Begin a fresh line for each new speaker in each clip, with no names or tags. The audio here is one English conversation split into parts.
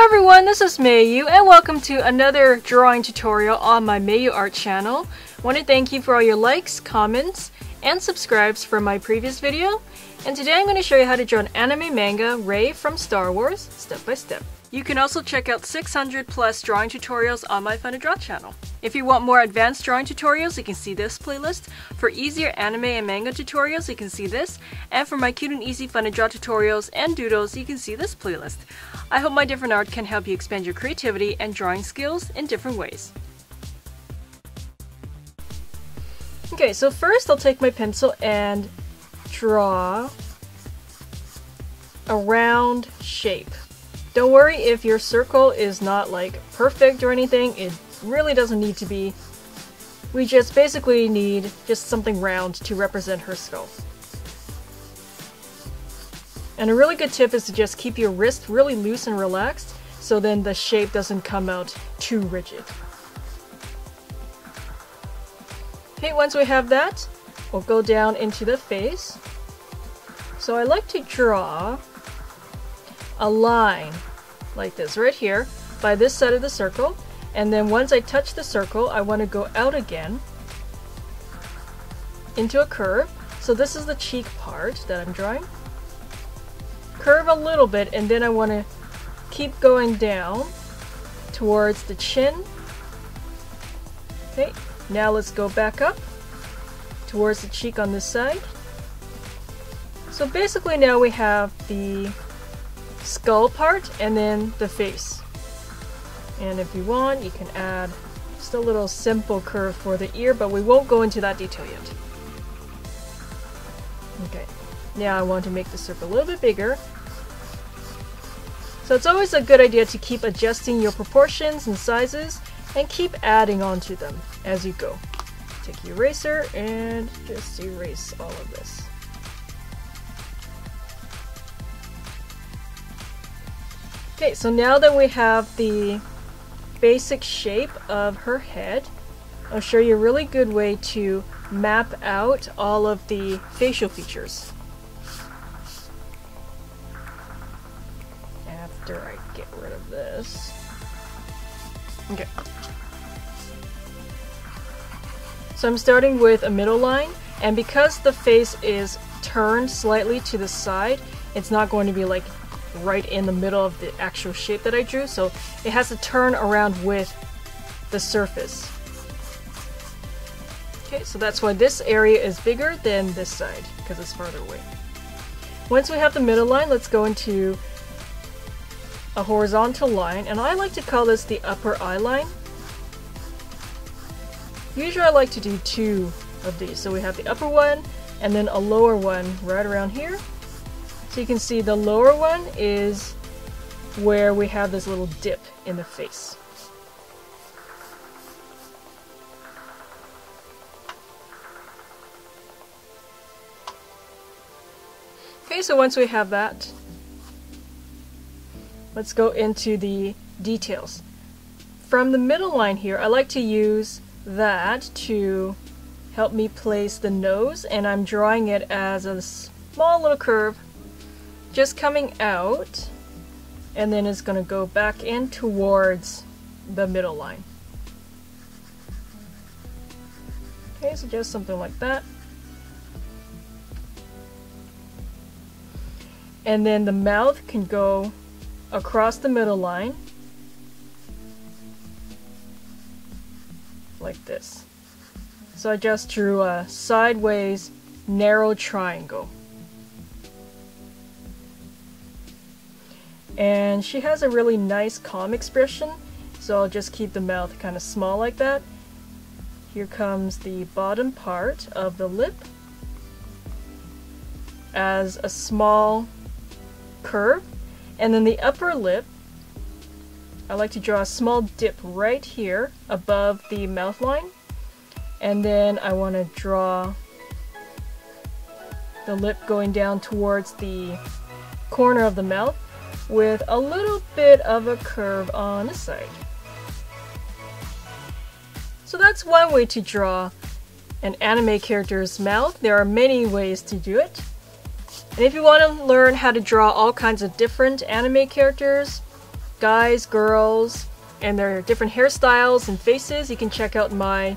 Hello everyone, this is Meiyu and welcome to another drawing tutorial on my meiyuart channel. I want to thank you for all your likes, comments, and subscribes for my previous video. And today I'm going to show you how to draw an anime manga, Rey from Star Wars, step by step. You can also check out 600 plus drawing tutorials on my Fun to Draw channel. If you want more advanced drawing tutorials, you can see this playlist. For easier anime and manga tutorials, you can see this. And for my cute and easy Fun to Draw tutorials and doodles, you can see this playlist. I hope my different art can help you expand your creativity and drawing skills in different ways. Okay, so first I'll take my pencil and draw a round shape. Don't worry if your circle is not like perfect or anything, it really doesn't need to be. We just basically need just something round to represent her skull. And a really good tip is to just keep your wrist really loose and relaxed so then the shape doesn't come out too rigid. Okay, once we have that, we'll go down into the face. So I like to draw a line like this right here by this side of the circle, and then once I touch the circle I want to go out again into a curve. So this is the cheek part that I'm drawing. Curve a little bit and then I want to keep going down towards the chin. Okay, now let's go back up towards the cheek on this side. So basically now we have the skull part and then the face. And if you want, you can add just a little simple curve for the ear, but we won't go into that detail yet. Okay, now I want to make the circle a little bit bigger. So it's always a good idea to keep adjusting your proportions and sizes and keep adding on to them as you go. Take your eraser and just erase all of this. Okay, so now that we have the basic shape of her head, I'll show you a really good way to map out all of the facial features. After I get rid of this. Okay. So I'm starting with a middle line, and because the face is turned slightly to the side, it's not going to be like right in the middle of the actual shape that I drew, so it has to turn around with the surface. Okay, so that's why this area is bigger than this side, because it's farther away. Once we have the middle line, let's go into a horizontal line, and I like to call this the upper eye line. Usually I like to do two of these, so we have the upper one and then a lower one right around here. So you can see the lower one is where we have this little dip in the face. Okay, so once we have that, let's go into the details. From the middle line here, I like to use that to help me place the nose, and I'm drawing it as a small little curve just coming out, and then it's going to go back in towards the middle line. Okay, so just something like that. And then the mouth can go across the middle line like this. So I just drew a sideways narrow triangle. And she has a really nice calm expression, so I'll just keep the mouth kind of small like that. Here comes the bottom part of the lip as a small curve, and then the upper lip, I like to draw a small dip right here above the mouth line, and then I want to draw the lip going down towards the corner of the mouth with a little bit of a curve on the side. So that's one way to draw an anime character's mouth. There are many ways to do it. And if you want to learn how to draw all kinds of different anime characters, guys, girls, and their different hairstyles and faces, you can check out my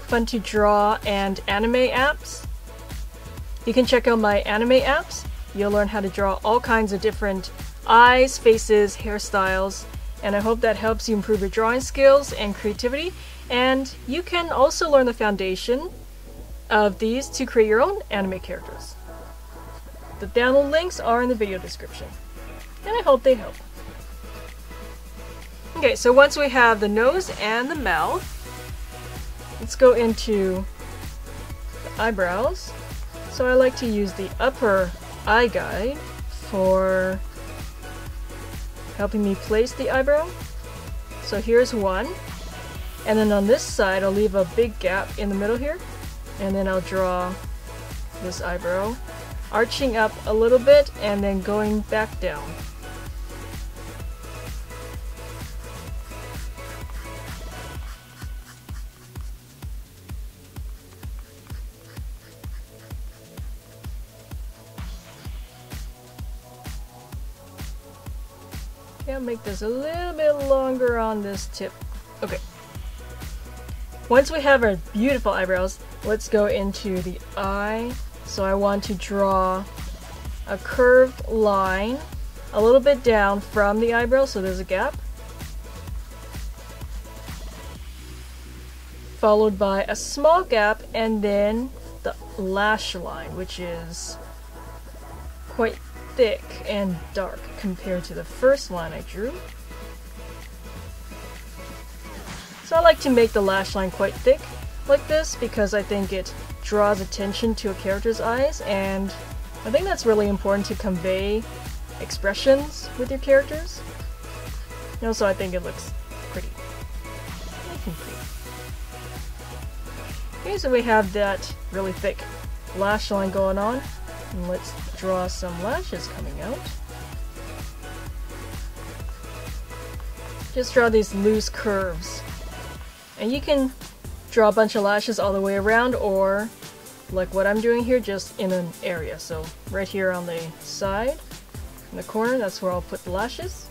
Fun to Draw and Anime apps. You can check out my anime apps. You'll learn how to draw all kinds of different eyes, faces, hairstyles, and I hope that helps you improve your drawing skills and creativity. And you can also learn the foundation of these to create your own anime characters. The download links are in the video description, and I hope they help. Okay, so once we have the nose and the mouth, let's go into the eyebrows. So I like to use the upper eye guide for helping me place the eyebrow. So here's one, and then on this side I'll leave a big gap in the middle here, and then I'll draw this eyebrow arching up a little bit and then going back down. I'll make this a little bit longer on this tip. Okay. Once we have our beautiful eyebrows, let's go into the eye. So I want to draw a curved line a little bit down from the eyebrow, so there's a gap. Followed by a small gap, and then the lash line, which is quite thick and dark compared to the first line I drew. So I like to make the lash line quite thick like this because I think it draws attention to a character's eyes, and I think that's really important to convey expressions with your characters. And also I think it looks pretty. Okay, so we have that really thick lash line going on. And let's draw some lashes coming out. Just draw these loose curves. And you can draw a bunch of lashes all the way around, or like what I'm doing here, just in an area. So right here on the side, in the corner, that's where I'll put the lashes.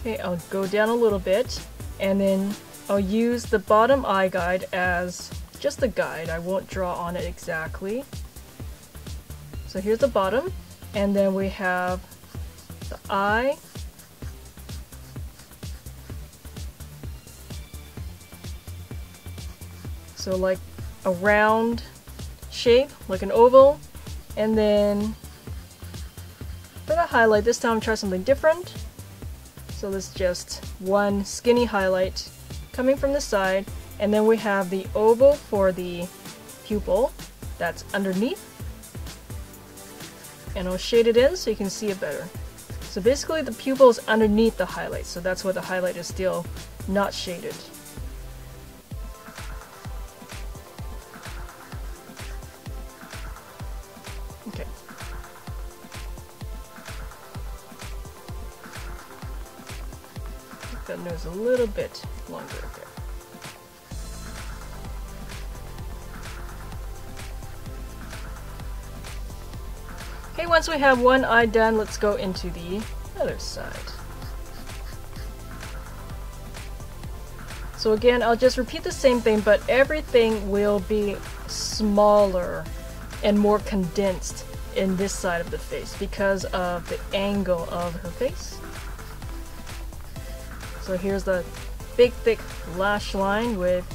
Okay, I'll go down a little bit, and then I'll use the bottom eye guide as just a guide. I won't draw on it exactly. So here's the bottom, and then we have the eye. So like a round shape, like an oval, and then for the highlight, this time try something different. So this is just one skinny highlight coming from the side, and then we have the oval for the pupil that's underneath. And I'll shade it in so you can see it better. So basically the pupil is underneath the highlight, so that's why the highlight is still not shaded. Okay. Make that nose a little bit longer there. Okay, once we have one eye done, let's go into the other side. So again, I'll just repeat the same thing, but everything will be smaller and more condensed in this side of the face because of the angle of her face. So here's the big thick lash line with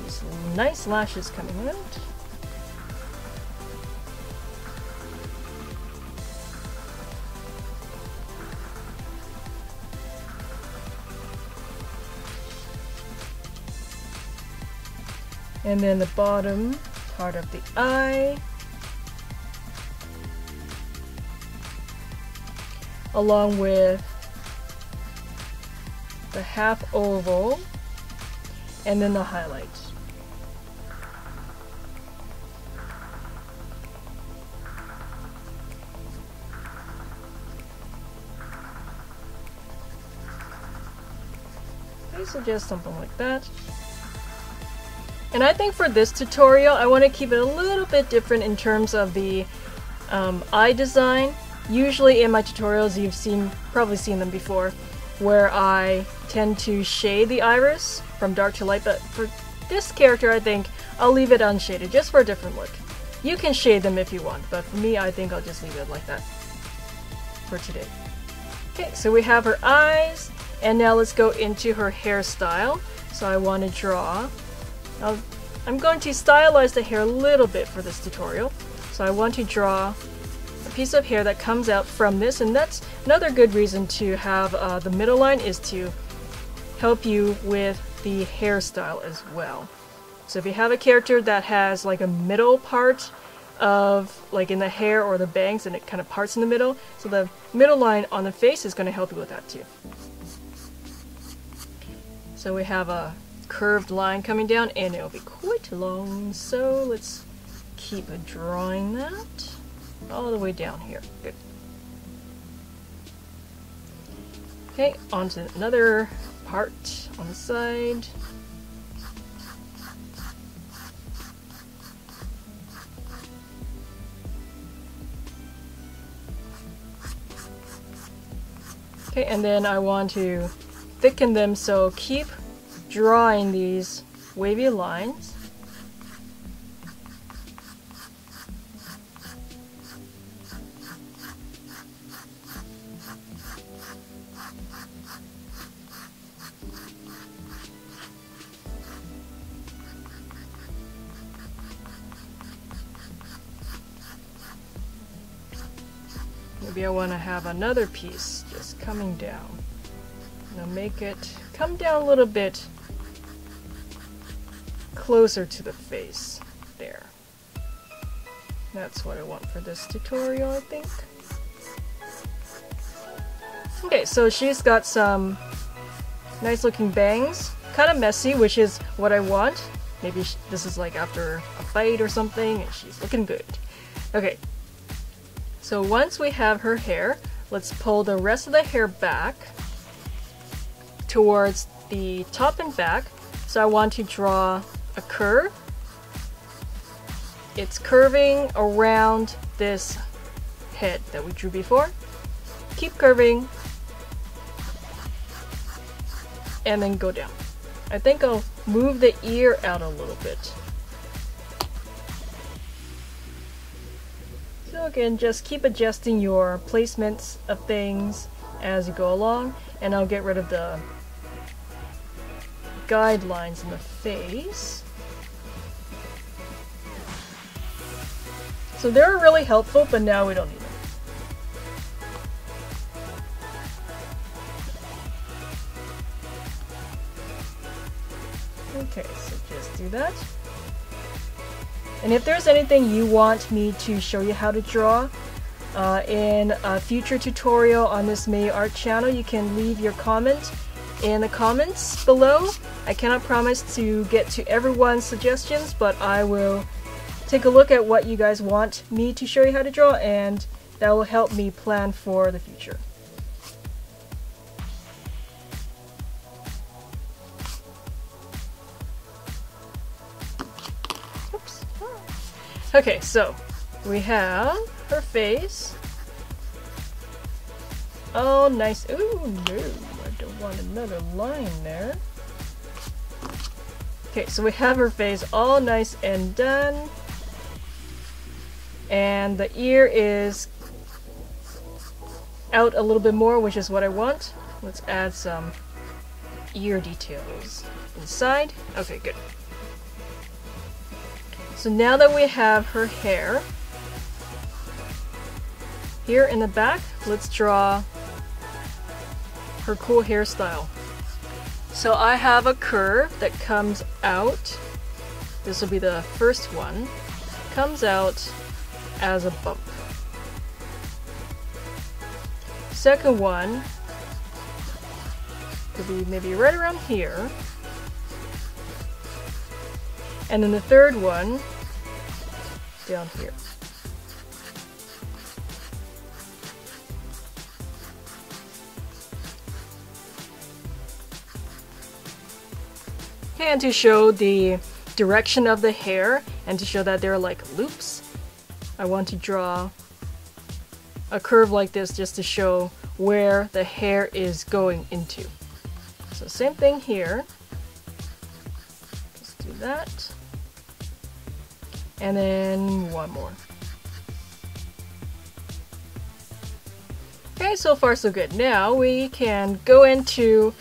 these nice lashes coming out. And then the bottom part of the eye, along with the half oval, and then the highlight. Okay, so just something like that. And I think for this tutorial, I want to keep it a little bit different in terms of the eye design. usually in my tutorials you've probably seen them before, where I tend to shade the iris from dark to light, but for this character I think I'll leave it unshaded just for a different look. You can shade them if you want, but for me I think I'll just leave it like that for today. Okay, so we have her eyes, and now let's go into her hairstyle. So I want to draw, I'm going to stylize the hair a little bit for this tutorial. So I want to draw a piece of hair that comes out from this, and that's another good reason to have the middle line, is to help you with the hairstyle as well. So if you have a character that has like a middle part of like in the hair or the bangs, and it kind of parts in the middle, so the middle line on the face is going to help you with that too. So we have a curved line coming down, and it'll be quite long, so let's keep drawing that all the way down here. Good. Okay, onto another part on the side. Okay, and then I want to thicken them, so keep drawing these wavy lines. Maybe I want to have another piece just coming down. Now make it come down a little bit closer to the face. There. That's what I want for this tutorial, I think. Okay, so she's got some nice looking bangs. Kind of messy, which is what I want. Maybe this is like after a fight or something, and she's looking good. Okay. So once we have her hair, let's pull the rest of the hair back towards the top and back. So I want to draw a curve. It's curving around this head that we drew before. Keep curving and then go down. I think I'll move the ear out a little bit. So again, just keep adjusting your placements of things as you go along, and I'll get rid of the guidelines in the face. So they're really helpful, but now we don't need them. Okay, so just do that. And if there's anything you want me to show you how to draw in a future tutorial on this meiyuart channel, you can leave your comment in the comments below. I cannot promise to get to everyone's suggestions, but I will take a look at what you guys want me to show you how to draw, and that will help me plan for the future. Oops. Okay, so we have her face. Oh, nice. Ooh, no, I don't want another line there. Okay, so we have her face all nice and done. And the ear is out a little bit more, which is what I want. Let's add some ear details inside. Okay, good. So now that we have her hair, here in the back, let's draw her cool hairstyle. So I have a curve that comes out. This will be the first one. Comes out as a bump. Second one could be maybe right around here. And then the third one down here. Okay, and to show the direction of the hair and to show that there are like loops, I want to draw a curve like this just to show where the hair is going into. So same thing here. Just do that. And then one more. Okay, so far so good. Now we can go into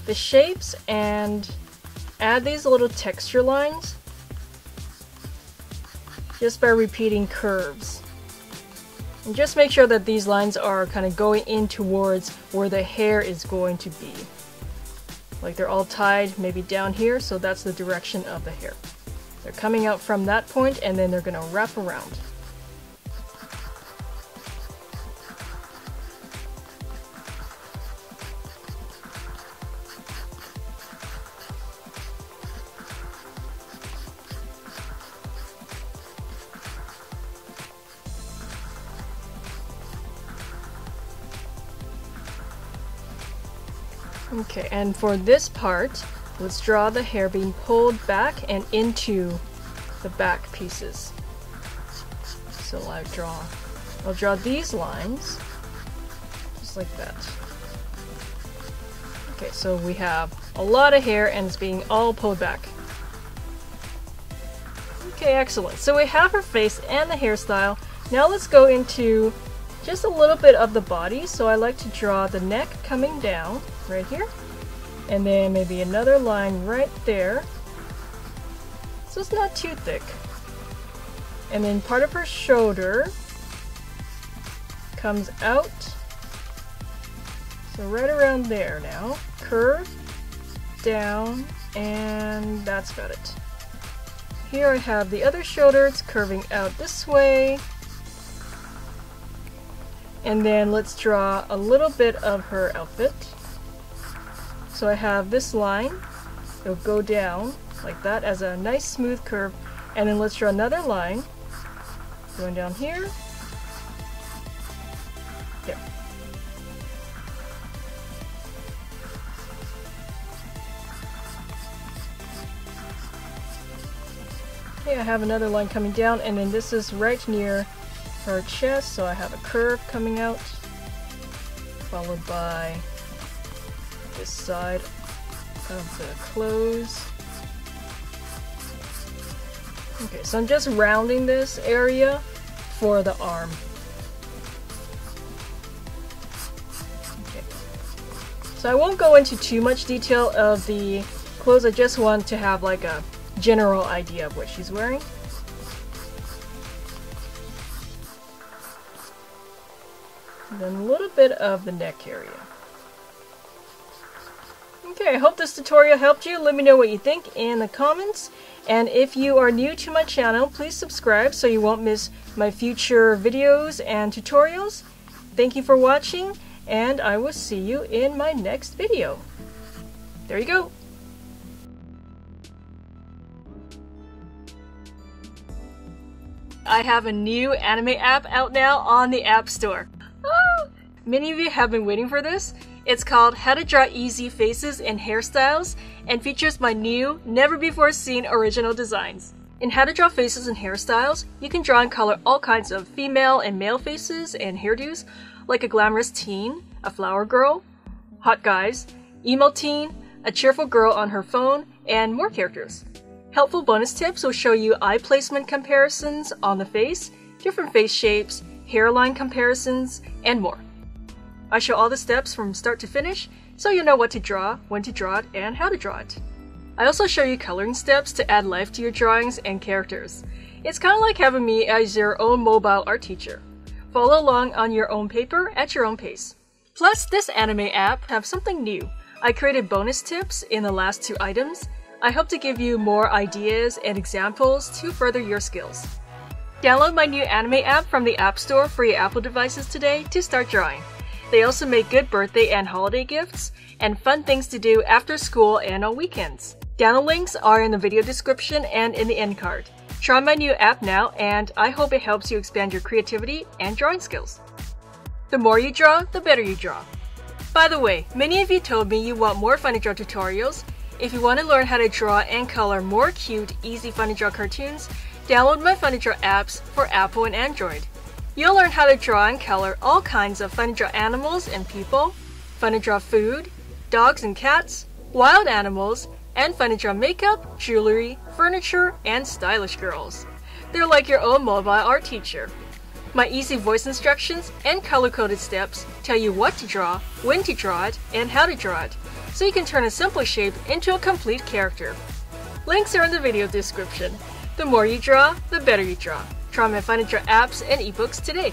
the shapes and add these little texture lines just by repeating curves. And just make sure that these lines are kind of going in towards where the hair is going to be. Like they're all tied maybe down here, so that's the direction of the hair. They're coming out from that point and then they're going to wrap around. Okay, and for this part, let's draw the hair being pulled back and into the back pieces. So I'll draw these lines, just like that. Okay, so we have a lot of hair and it's being all pulled back. Okay, excellent. So we have her face and the hairstyle. Now let's go into just a little bit of the body. So I like to draw the neck coming down right here, and then maybe another line right there, so it's not too thick. And then part of her shoulder comes out, so right around there now, curve down, and that's about it. Here I have the other shoulder, it's curving out this way. And then let's draw a little bit of her outfit. So I have this line, it'll go down like that as a nice smooth curve, and then let's draw another line going down here. There. Okay, I have another line coming down, and then this is right near her chest, so I have a curve coming out, followed by this side of the clothes. Okay, so I'm just rounding this area for the arm. Okay. So I won't go into too much detail of the clothes, I just want to have like a general idea of what she's wearing. And then a little bit of the neck area. Okay, I hope this tutorial helped you. Let me know what you think in the comments. And if you are new to my channel, please subscribe so you won't miss my future videos and tutorials. Thank you for watching, and I will see you in my next video. There you go. I have a new anime app out now on the App Store. Oh, many of you have been waiting for this. It's called How to Draw Easy Faces and Hairstyles and features my new, never-before-seen original designs. In How to Draw Faces and Hairstyles, you can draw and color all kinds of female and male faces and hairdos, like a glamorous teen, a flower girl, hot guys, emo teen, a cheerful girl on her phone, and more characters. Helpful bonus tips will show you eye placement comparisons on the face, different face shapes, hairline comparisons, and more. I show all the steps from start to finish, so you'll know what to draw, when to draw it, and how to draw it. I also show you coloring steps to add life to your drawings and characters. It's kind of like having me as your own mobile art teacher. Follow along on your own paper at your own pace. Plus, this anime app have something new. I created bonus tips in the last 2 items. I hope to give you more ideas and examples to further your skills. Download my new anime app from the App Store for your Apple devices today to start drawing. They also make good birthday and holiday gifts and fun things to do after school and on weekends. Download links are in the video description and in the end card. Try my new app now, and I hope it helps you expand your creativity and drawing skills. The more you draw, the better you draw. By the way, many of you told me you want more funny draw tutorials. If you want to learn how to draw and color more cute, easy funny draw cartoons, download my funny draw apps for Apple and Android. You'll learn how to draw and color all kinds of fun to draw animals and people, fun to draw food, dogs and cats, wild animals, and fun to draw makeup, jewelry, furniture, and stylish girls. They're like your own mobile art teacher. My easy voice instructions and color-coded steps tell you what to draw, when to draw it, and how to draw it, so you can turn a simple shape into a complete character. Links are in the video description. The more you draw, the better you draw. Try my fun to draw apps and ebooks today.